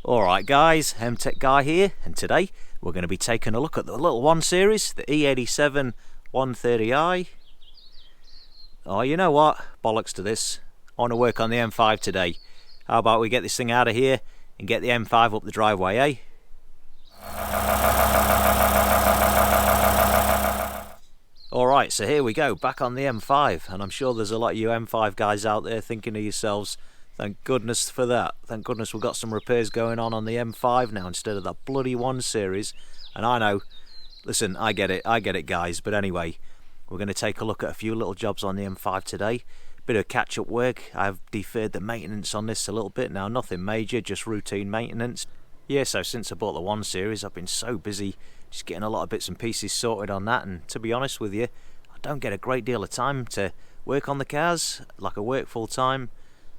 Alright guys, MTech Guy here, and today we're going to be taking a look at the little 1 Series, the E87 130i. Oh, you know what? Bollocks to this. I want to work on the M5 today. How about we get this thing out of here and get the M5 up the driveway, eh? Alright, so here we go, back on the M5, and I'm sure there's a lot of you M5 guys out there thinking to yourselves, thank goodness for that. Thank goodness we've got some repairs going on the M5 now instead of that bloody 1 Series. And I know, listen, I get it guys, but anyway, we're going to take a look at a few little jobs on the M5 today. Bit of catch-up work. I've deferred the maintenance on this a little bit now, nothing major, just routine maintenance. Yeah, so since I bought the 1 Series, I've been so busy just getting a lot of bits and pieces sorted on that, and to be honest with you, I don't get a great deal of time to work on the cars, like I work full time.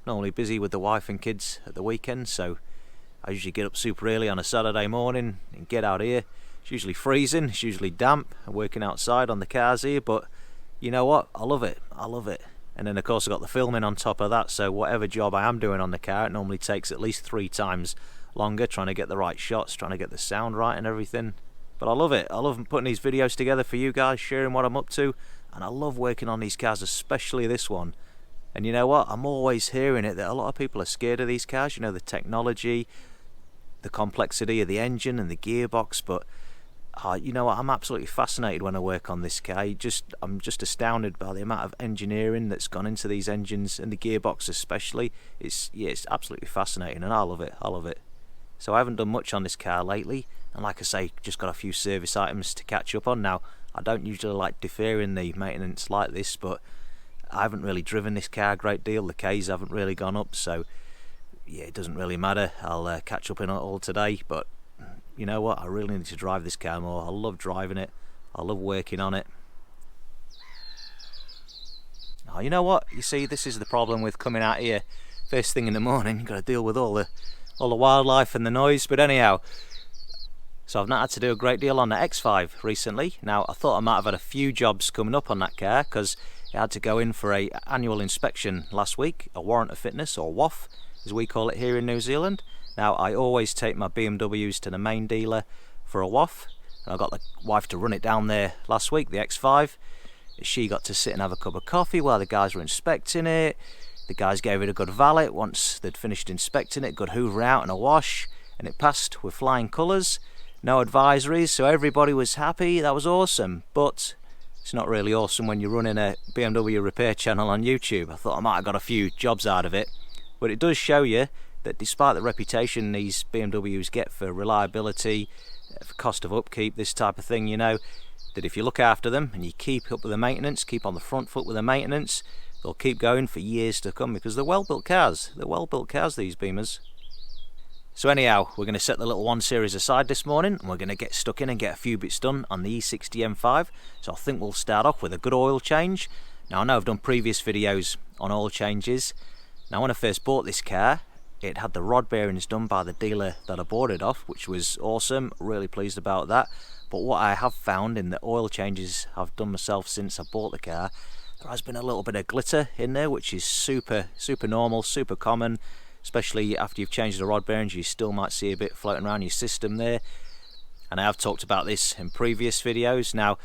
Normally busy with the wife and kids at the weekend, so I usually get up super early on a Saturday morning and get out here. It's usually freezing, it's usually damp, I'm working outside on the cars here, but you know what, I love it. And then of course I've got the filming on top of that, so whatever job I am doing on the car, it normally takes at least 3 times longer, trying to get the right shots, trying to get the sound right and everything. But I love it. I love putting these videos together for you guys, sharing what I'm up to, and I love working on these cars, especially this one. And you know what, I'm always hearing it that a lot of people are scared of these cars, you know, the technology, the complexity of the engine and the gearbox, but you know what, I'm absolutely fascinated when I work on this car. I'm just astounded by the amount of engineering that's gone into these engines and the gearbox especially. It's absolutely fascinating, and I love it. So I haven't done much on this car lately, and like I say, just got a few service items to catch up on. Now, I don't usually like deferring the maintenance like this, but I haven't really driven this car a great deal. The Ks haven't really gone up, so yeah, it doesn't really matter. I'll catch up in it all today, but you know what, I really need to drive this car more. I love driving it, I love working on it. Oh, you know what, you see, this is the problem with coming out here first thing in the morning. You've got to deal with all the wildlife and the noise. But anyhow, so I've not had to do a great deal on the X5 recently. Now, I thought I might have had a few jobs coming up on that car because it had to go in for a annual inspection last week, a warrant of fitness, or WOF as we call it here in New Zealand. Now, I always take my BMWs to the main dealer for a WOF, and I got the wife to run it down there last week, the X5. She got to sit and have a cup of coffee while the guys were inspecting it. The guys gave it a good valet once they'd finished inspecting it, good hoover out and a wash, and it passed with flying colours. No advisories, so everybody was happy. That was awesome. But it's not really awesome when you're running a BMW repair channel on YouTube. I thought I might have got a few jobs out of it, but it does show you that despite the reputation these BMWs get for reliability, for cost of upkeep, this type of thing, you know, that if you look after them and you keep up with the maintenance, keep on the front foot with the maintenance, they'll keep going for years to come, because they're well-built cars. They're well-built cars, these Beamers. So anyhow, we're going to set the little 1 Series aside this morning, and we're going to get stuck in and get a few bits done on the E60 M5. So I think we'll start off with a good oil change. Now, I know I've done previous videos on oil changes. Now, when I first bought this car, it had the rod bearings done by the dealer that I bought it off, which was awesome, really pleased about that. But what I have found in the oil changes I've done myself since I bought the car, there has been a little bit of glitter in there, which is super normal, super common. Especially after you've changed the rod bearings, you still might see a bit floating around your system there. And I have talked about this in previous videos. Now,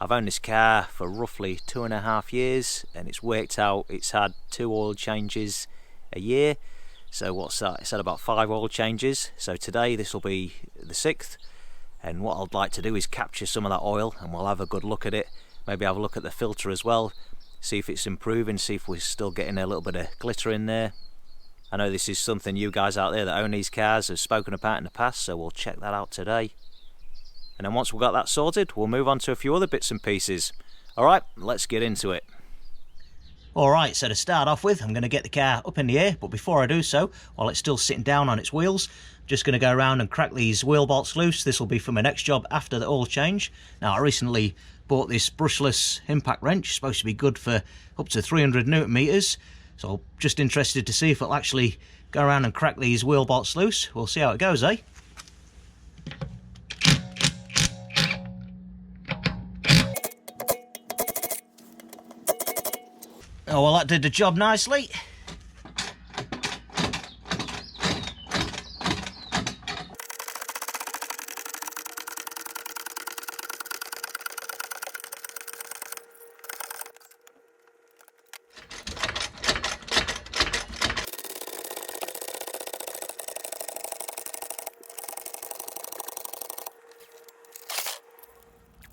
I've owned this car for roughly 2.5 years, and it's worked out. It's had 2 oil changes a year. So what's that? It's had about 5 oil changes. So today this will be the 6th. And what I'd like to do is capture some of that oil, and we'll have a good look at it. Maybe have a look at the filter as well. See if it's improving, see if we're still getting a little bit of glitter in there. I know this is something you guys out there that own these cars have spoken about in the past, so we'll check that out today. And then once we've got that sorted, we'll move on to a few other bits and pieces. Alright, let's get into it. Alright, so to start off with, I'm going to get the car up in the air, but before I do so, while it's still sitting down on its wheels, I'm just going to go around and crack these wheel bolts loose. This will be for my next job after the oil change. Now, I recently bought this brushless impact wrench, supposed to be good for up to 300 Newton meters. So I'm just interested to see if it'll actually go around and crack these wheel bolts loose. We'll see how it goes, eh? Oh, well, that did the job nicely.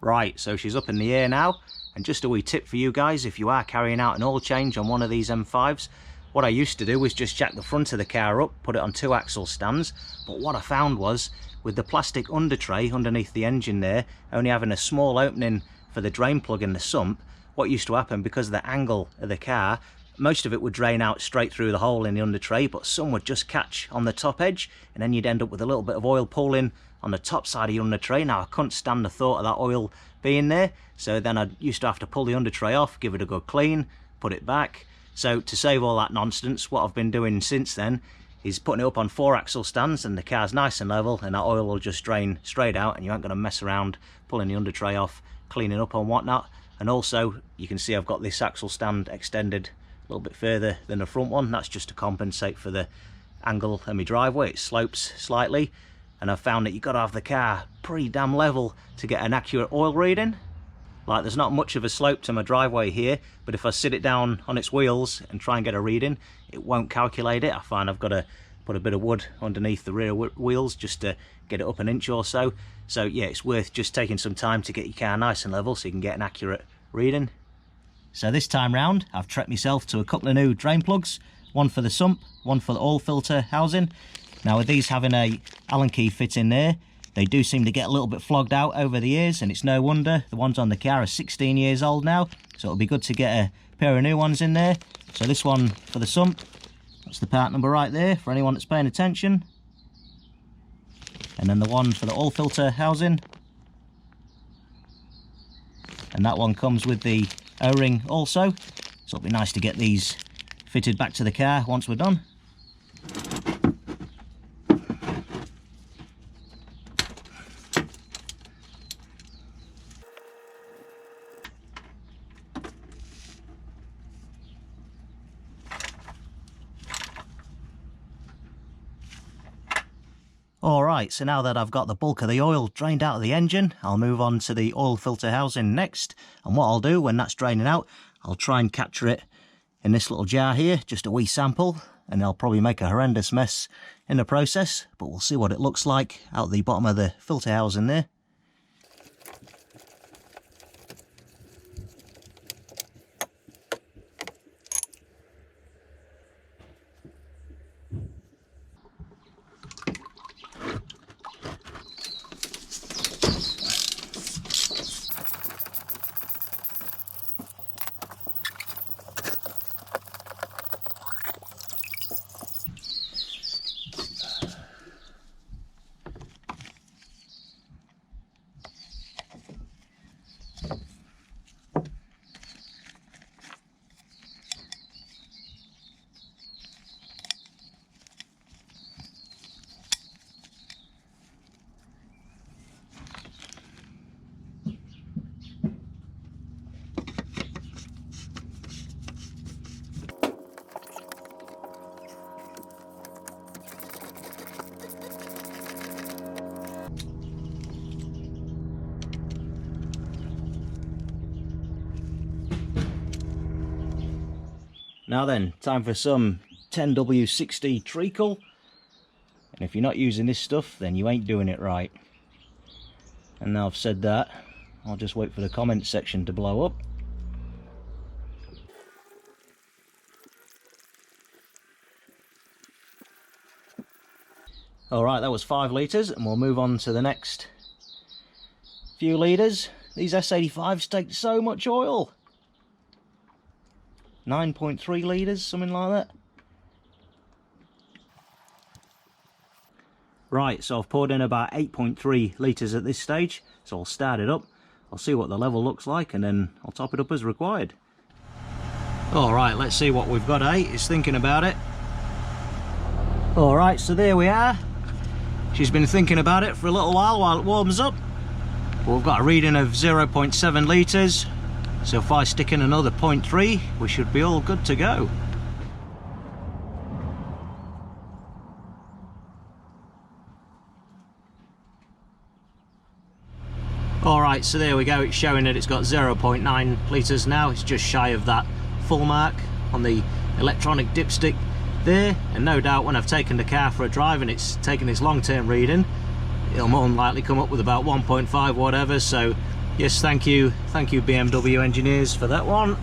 Right, so she's up in the air now, and just a wee tip for you guys, if you are carrying out an oil change on one of these M5s, what I used to do was just jack the front of the car up, put it on 2 axle stands, but what I found was, with the plastic under tray underneath the engine there, only having a small opening for the drain plug in the sump, what used to happen, because of the angle of the car, most of it would drain out straight through the hole in the under tray, but some would just catch on the top edge, and then you'd end up with a little bit of oil pooling on the top side of your under tray. Now I couldn't stand the thought of that oil being there, so then I used to have to pull the under tray off, give it a good clean, put it back. So to save all that nonsense, what I've been doing since then is putting it up on 4 axle stands, and the car's nice and level, and that oil will just drain straight out, and you aren't going to mess around pulling the under tray off, cleaning up and whatnot. And also you can see I've got this axle stand extended a little bit further than the front one. That's just to compensate for the angle of my driveway. It slopes slightly, and I've found that you've got to have the car pretty damn level to get an accurate oil reading. Like, there's not much of a slope to my driveway here, but if I sit it down on its wheels and try and get a reading, it won't calculate it. I find I've got to put a bit of wood underneath the rear wheels just to get it up an inch or so. So yeah, it's worth just taking some time to get your car nice and level so you can get an accurate reading. So this time round, I've treated myself to a couple of new drain plugs, one for the sump, one for the oil filter housing. Now with these having a Allen key fit in there, they do seem to get a little bit flogged out over the years, and it's no wonder. The ones on the car are 16 years old now, so it'll be good to get a pair of new ones in there. So this one for the sump, that's the part number right there for anyone that's paying attention. And then the one for the oil filter housing. And that one comes with the O-ring also, so it'll be nice to get these fitted back to the car once we're done. Alright, so now that I've got the bulk of the oil drained out of the engine, I'll move on to the oil filter housing next. And what I'll do when that's draining out, I'll try and capture it in this little jar here, just a wee sample, and I'll probably make a horrendous mess in the process, but we'll see what it looks like out the bottom of the filter housing there. Now then, time for some 10W60 treacle. And if you're not using this stuff, then you ain't doing it right. And now I've said that, I'll just wait for the comment section to blow up. Alright, that was 5 litres, and we'll move on to the next few litres. These S85s take so much oil. 9.3 litres, something like that. Right, so I've poured in about 8.3 litres at this stage, so I'll start it up, I'll see what the level looks like, and then I'll top it up as required. Alright, let's see what we've got, It's thinking about it. Alright, so there we are. She's been thinking about it for a little while it warms up. But we've got a reading of 0.7 litres. So if I stick in another 0.3, we should be all good to go. Alright, so there we go, it's showing that it's got 0.9 litres now. It's just shy of that full mark on the electronic dipstick there, and no doubt when I've taken the car for a drive and it's taken this long-term reading, it'll more than likely come up with about 1.5 whatever, so Yes, thank you BMW engineers for that one.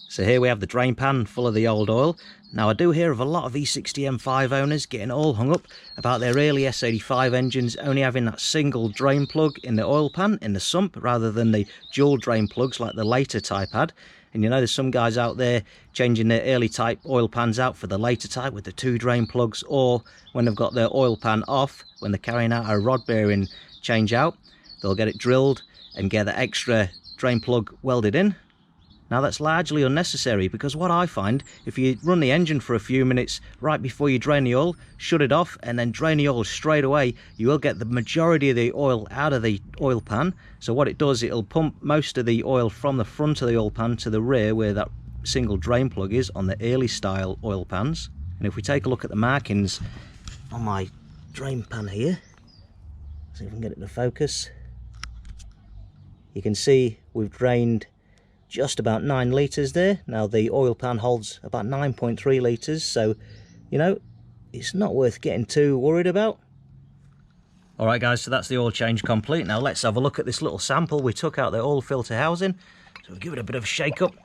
So here we have the drain pan full of the old oil. Now I do hear of a lot of E60 M5 owners getting all hung up about their early S85 engines only having that single drain plug in the oil pan in the sump rather than the dual drain plugs like the later type had. And you know, there's some guys out there changing their early type oil pans out for the later type with the 2 drain plugs, or when they've got their oil pan off, when they're carrying out a rod bearing change out, they'll get it drilled and get the extra drain plug welded in. Now that's largely unnecessary, because what I find, if you run the engine for a few minutes right before you drain the oil, shut it off and then drain the oil straight away, you will get the majority of the oil out of the oil pan. So what it does, it'll pump most of the oil from the front of the oil pan to the rear where that single drain plug is on the early style oil pans. And if we take a look at the markings on my drain pan here, see if we can get it to focus, you can see we've drained just about 9 litres there. Now the oil pan holds about 9.3 litres, so you know, it's not worth getting too worried about. Alright guys, so that's the oil change complete. Now let's have a look at this little sample we took out the oil filter housing. So we'll give it a bit of a shake up.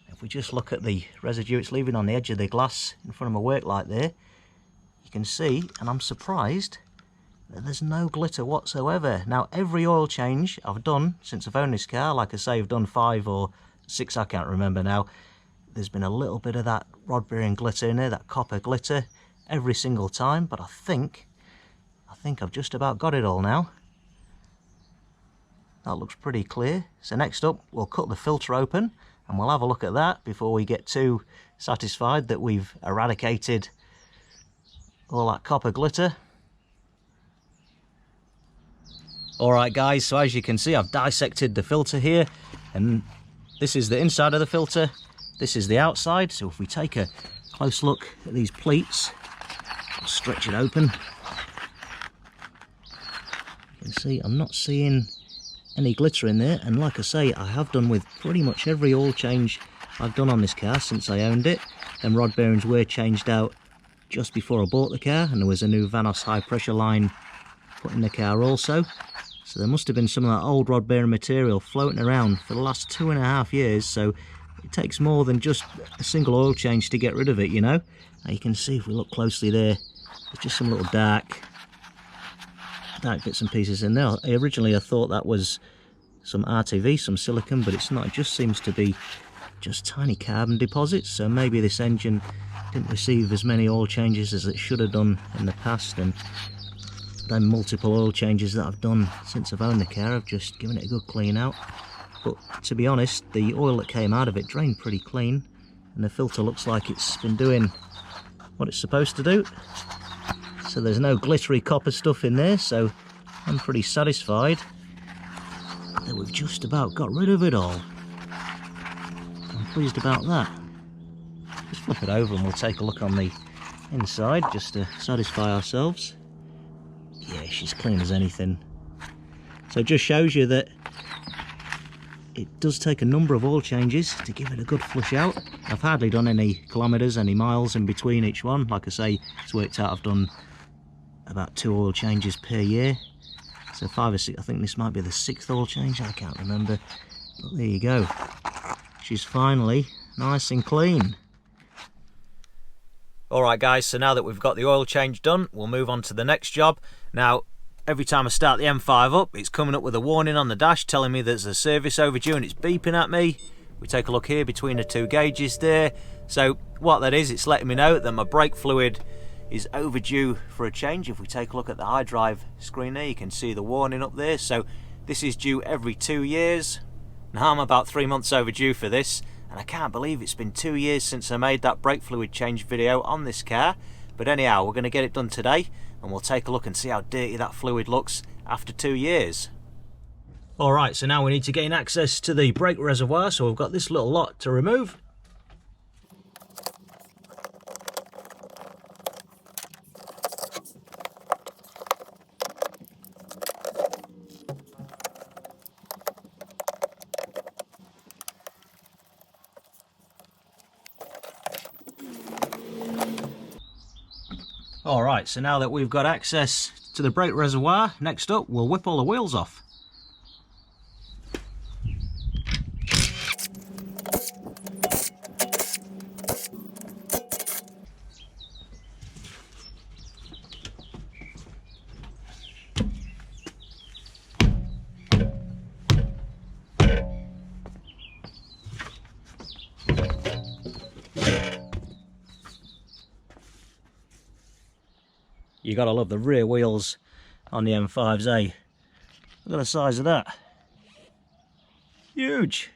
If we just look at the residue it's leaving on the edge of the glass in front of my work light there, you can see, and I'm surprised, that there's no glitter whatsoever. Now every oil change I've done since I've owned this car, like I say, I've done 5 or 6, I can't remember now, there's been a little bit of that rod bearing glitter in there, that copper glitter, every single time, but I think I've just about got it all now. That looks pretty clear. So next up we'll cut the filter open and we'll have a look at that before we get too satisfied that we've eradicated all that copper glitter. Alright guys, so as you can see I've dissected the filter here, and this is the inside of the filter, this is the outside. So if we take a close look at these pleats, I'll stretch it open. You can see I'm not seeing any glitter in there, and like I say, I have done with pretty much every oil change I've done on this car since I owned it. Them rod bearings were changed out just before I bought the car, and there was a new Vanos high pressure line put in the car also. So there must have been some of that old rod bearing material floating around for the last 2.5 years, so it takes more than just a single oil change to get rid of it, you know. Now you can see if we look closely there, there's just some little dark bits and pieces in there. Originally I thought that was some RTV, some silicone, but it's not. It just seems to be just tiny carbon deposits, so maybe this engine didn't receive as many oil changes as it should have done in the past, and them multiple oil changes that I've done since I've owned the car, I've just given it a good clean out. But to be honest, the oil that came out of it drained pretty clean, and the filter looks like it's been doing what it's supposed to do. So there's no glittery copper stuff in there, so I'm pretty satisfied that we've just about got rid of it all. I'm pleased about that. Just flip it over and we'll take a look on the inside just to satisfy ourselves. Yeah, she's clean as anything. So it just shows you that it does take a number of oil changes to give it a good flush out. I've hardly done any kilometres, any miles in between each one. Like I say, it's worked out I've done about 2 oil changes per year. So 5 or 6, I think this might be the 6th oil change, I can't remember. But there you go. She's finally nice and clean. Alright guys, so now that we've got the oil change done, we'll move on to the next job. Now, every time I start the M5 up, it's coming up with a warning on the dash telling me there's a service overdue and it's beeping at me. We take a look here between the 2 gauges there. So what that is, it's letting me know that my brake fluid is overdue for a change. If we take a look at the high drive screen there, you can see the warning up there. So this is due every 2 years. Now I'm about 3 months overdue for this, and I can't believe it's been 2 years since I made that brake fluid change video on this car. But anyhow, we're going to get it done today, and we'll take a look and see how dirty that fluid looks after 2 years. Alright, so now we need to gain access to the brake reservoir, so we've got this little lot to remove. Alright, so now that we've got access to the brake reservoir, next up we'll whip all the wheels off. You gotta love the rear wheels on the M5s, eh? Look at the size of that. Huge.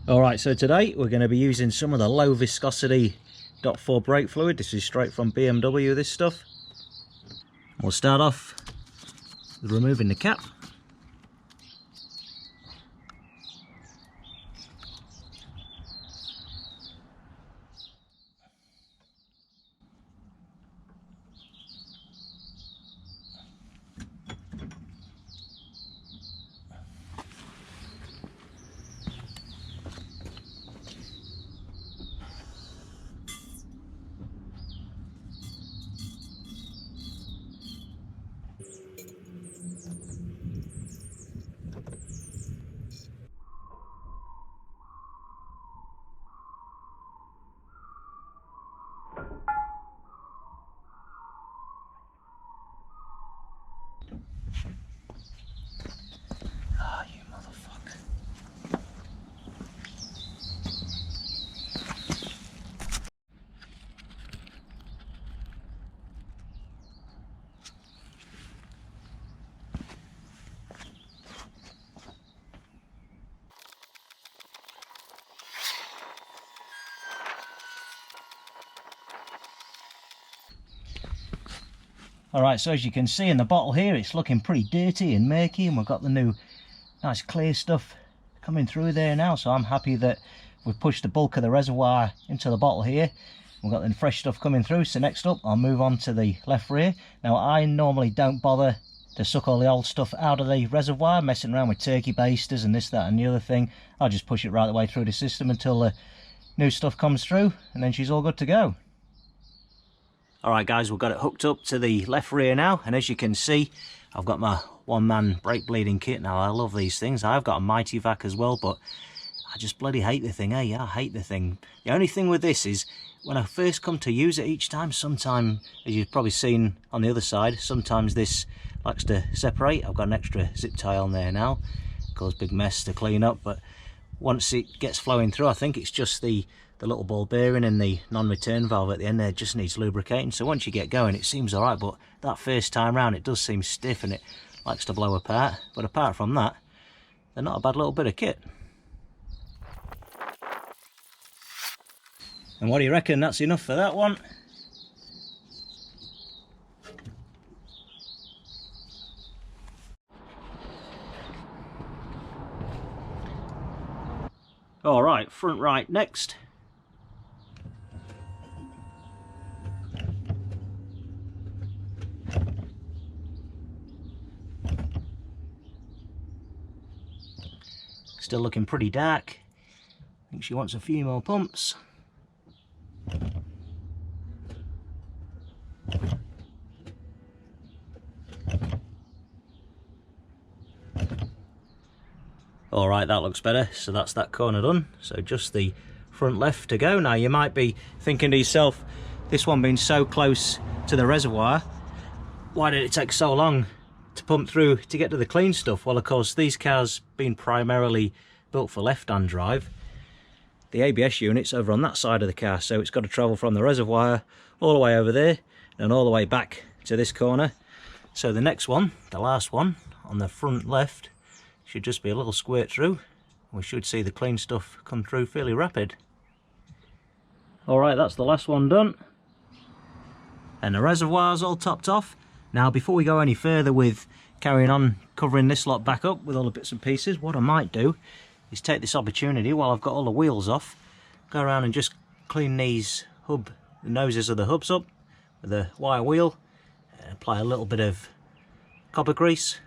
Alright, so today we're going to be using some of the low viscosity .4 brake fluid. This is straight from BMW, this stuff. We'll start off with removing the cap. Ah, you motherfucker. Alright, so as you can see in the bottle here, it's looking pretty dirty and murky, and we've got the new nice clear stuff coming through there now, so I'm happy that we've pushed the bulk of the reservoir into the bottle here. We've got the fresh stuff coming through, so next up I'll move on to the left rear. Now I normally don't bother to suck all the old stuff out of the reservoir, messing around with turkey basters and this, that and the other thing. I'll just push it right the way through the system until the new stuff comes through, and then she's all good to go. Alright guys, we've got it hooked up to the left rear now, and as you can see, I've got my one-man brake bleeding kit. Now I love these things. I've got a Mighty Vac as well, but I just bloody hate the thing, eh? I hate the thing. The only thing with this is, when I first come to use it each time, sometime, as you've probably seen on the other side, sometimes this likes to separate. I've got an extra zip tie on there now. Cause big mess to clean up, but once it gets flowing through, I think it's just the little ball bearing and the non-return valve at the end there just needs lubricating. So once you get going, it seems alright, but that first time round it does seem stiff and it likes to blow apart. But apart from that, they're not a bad little bit of kit. And what do you reckon? That's enough for that one. Alright, front right next. Still looking pretty dark. I think she wants a few more pumps. Alright, that looks better. So that's that corner done. So just the front left to go. Now you might be thinking to yourself, this one being so close to the reservoir, why did it take so long to pump through to get to the clean stuff? Well, of course, these cars being primarily built for left-hand drive, the ABS unit's over on that side of the car, so it's got to travel from the reservoir all the way over there and all the way back to this corner. So the next one, the last one on the front left, should just be a little squirt through. We should see the clean stuff come through fairly rapid. Alright, that's the last one done, and the reservoir's all topped off. Now before we go any further with carrying on covering this lot back up with all the bits and pieces, what I might do is take this opportunity while I've got all the wheels off, go around and just clean these the noses of the hubs up with a wire wheel, apply a little bit of copper grease.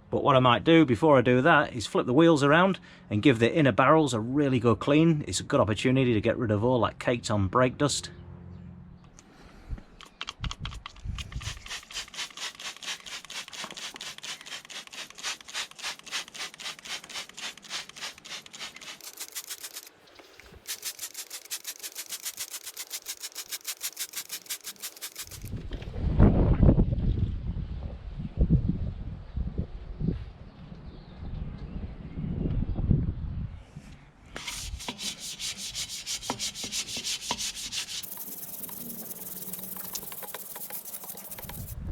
But what I might do before I do that is flip the wheels around and give the inner barrels a really good clean. It's a good opportunity to get rid of all that caked on brake dust.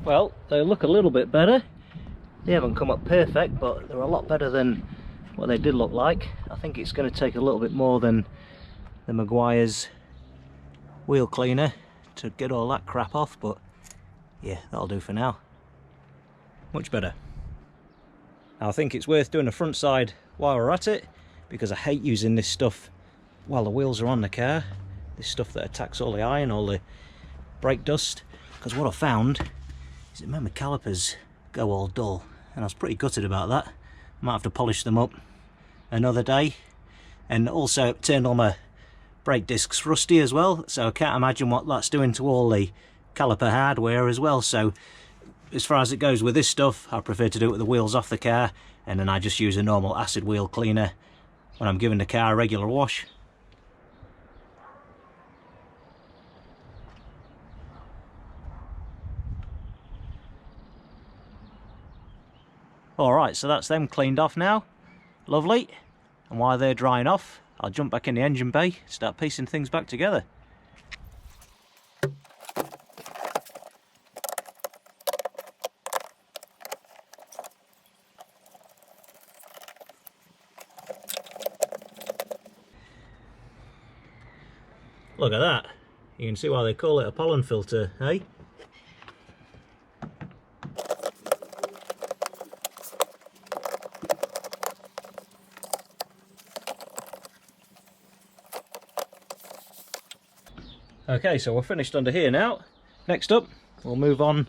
Well, they look a little bit better. They haven't come up perfect, but they're a lot better than what they did look like. I think it's going to take a little bit more than the Maguire's wheel cleaner to get all that crap off, but yeah, that'll do for now. Much better. Now I think it's worth doing the front side while we're at it, because I hate using this stuff while the wheels are on the car. This stuff that attacks all the iron, all the brake dust, because what I found is that my calipers go all dull, and I was pretty gutted about that. I might have to polish them up another day, and also it turned all my brake discs rusty as well, so I can't imagine what that's doing to all the caliper hardware as well. So as far as it goes with this stuff, I prefer to do it with the wheels off the car, and then I just use a normal acid wheel cleaner when I'm giving the car a regular wash. Alright, so that's them cleaned off now. Lovely. And while they're drying off, I'll jump back in the engine bay, start piecing things back together. Look at that. You can see why they call it a pollen filter, eh? Okay, so we're finished under here now. Next up, we'll move on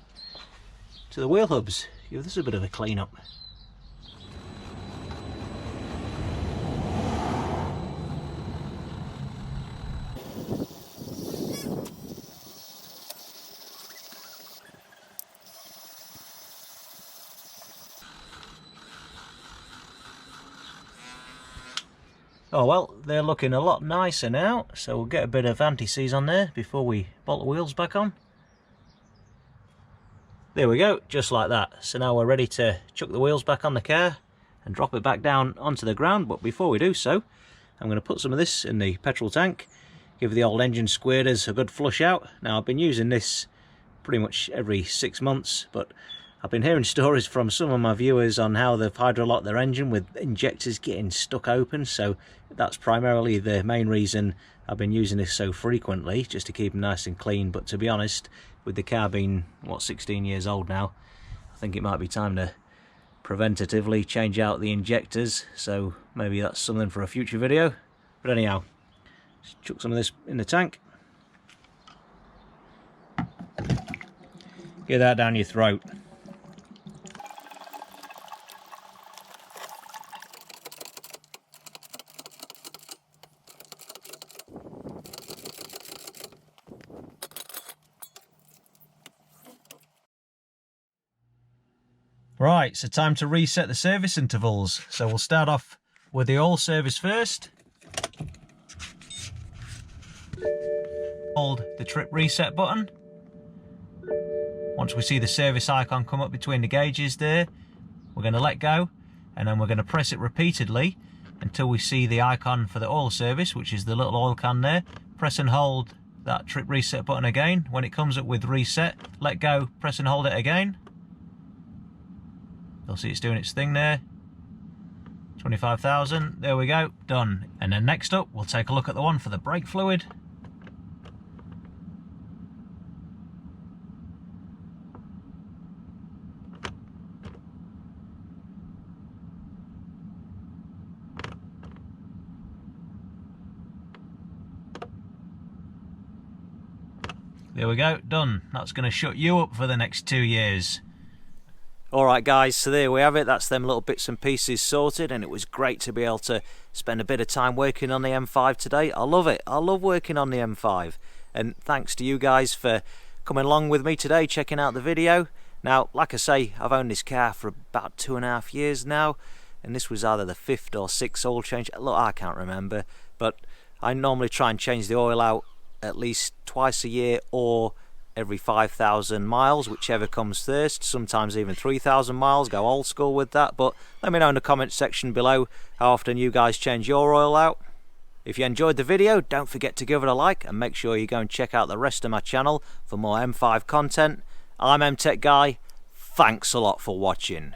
to the wheel hubs. Give this a bit of a clean up. Oh well, they're looking a lot nicer now, so we'll get a bit of anti-seize on there before we bolt the wheels back on. There we go, just like that. So now we're ready to chuck the wheels back on the car and drop it back down onto the ground, but before we do so, I'm going to put some of this in the petrol tank, give the old engine squirters a good flush out. Now I've been using this pretty much every 6 months, but I've been hearing stories from some of my viewers on how they've hydrolocked their engine with injectors getting stuck open, so that's primarily the main reason I've been using this so frequently, just to keep them nice and clean. But to be honest, with the car being, what, 16 years old now, I think it might be time to preventatively change out the injectors, so maybe that's something for a future video. But anyhow, just chuck some of this in the tank. Get that down your throat. Right, so time to reset the service intervals. So we'll start off with the oil service first. Hold the trip reset button. Once we see the service icon come up between the gauges there, we're going to let go, and then we're going to press it repeatedly until we see the icon for the oil service, which is the little oil can there. Press and hold that trip reset button again. When it comes up with reset, let go, press and hold it again. You'll see it's doing its thing there. 25,000, there we go, done. And then next up, we'll take a look at the one for the brake fluid. There we go, done. That's going to shut you up for the next 2 years. Alright guys, so there we have it. That's them little bits and pieces sorted, and it was great to be able to spend a bit of time working on the M5 today. I love it. I love working on the M5. And thanks to you guys for coming along with me today, checking out the video. Now, like I say, I've owned this car for about 2.5 years now, and this was either the 5th or 6th oil change. Look, I can't remember, but I normally try and change the oil out at least twice a year or every 5,000 miles, whichever comes first, sometimes even 3,000 miles, go old school with that. But let me know in the comment section below how often you guys change your oil out. If you enjoyed the video, don't forget to give it a like, and make sure you go and check out the rest of my channel for more M5 content. I'm MTech Guy. Thanks a lot for watching.